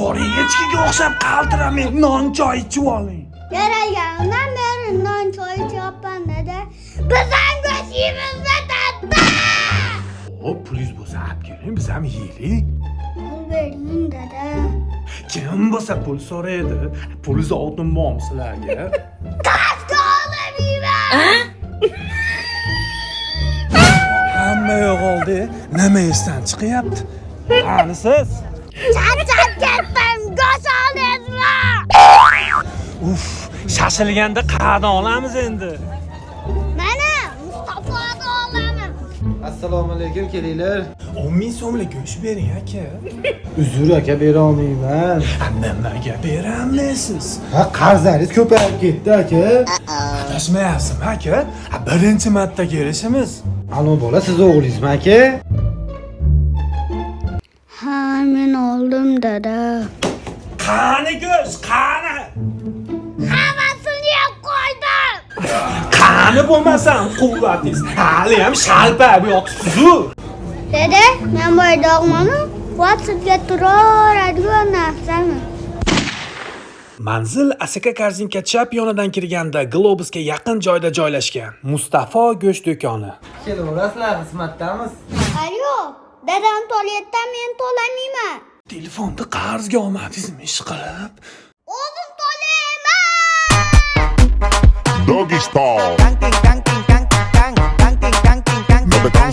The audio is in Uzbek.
Boring echkiga o'xshab qaltiramay non choy ichib oling. Yaragandan beri non choy ichyapman dada. Bizdan go'sht yeymiz dada. Hop, pulingiz bo'lsa olib keling, biz ham yeylik. Pul bering dada. Kim bo'lsa pul so'raydi. Pul zotim bormi sizlarga? Qasga olib yeyman. Hamma yo'q oldi. Nima esdan chiqyapti? Qani siz? Charchab ketdim. Go'sht olasizmi? Uf, shashilganda qayerdan olamiz endi? Mana Mustafoni olaman. Assalomu alaykum, kelinglar. 10 ming so'mlik go'sht bering aka. Uzr aka, bera olmayman. Nimaga beramiz? Ha, qarzlaringiz ko'payib ketdi aka. Adashmayapsizmi aka? Birinchi marta kelishimiz. Alo bola, siz o'g'lingizmi aka? Ha, men oldim dada. Qani go'sht, qani? Hammasini yeb qo'ydim. Qani bo'lmasam quvvatingiz. Hali ham shalpa yo'qsiz-ku. Dada, men boydog'manu, WhatsAppga turadigan narsami? Manzil Asaka Korzinka chap yonidan kirganda Globusga yaqin joyda joylashgan Mustafo go'sht do'koni. Kelaverasizlar, xizmatdamiz. Alo, dadam to'layapti, men to'lamayman. Telefonda qarzga olmadingizmi ish qilib? O'zim to'layman. Doggy style. Gang, gang, gang, gang, gang, gang, gang, gang, gang, gang, gang.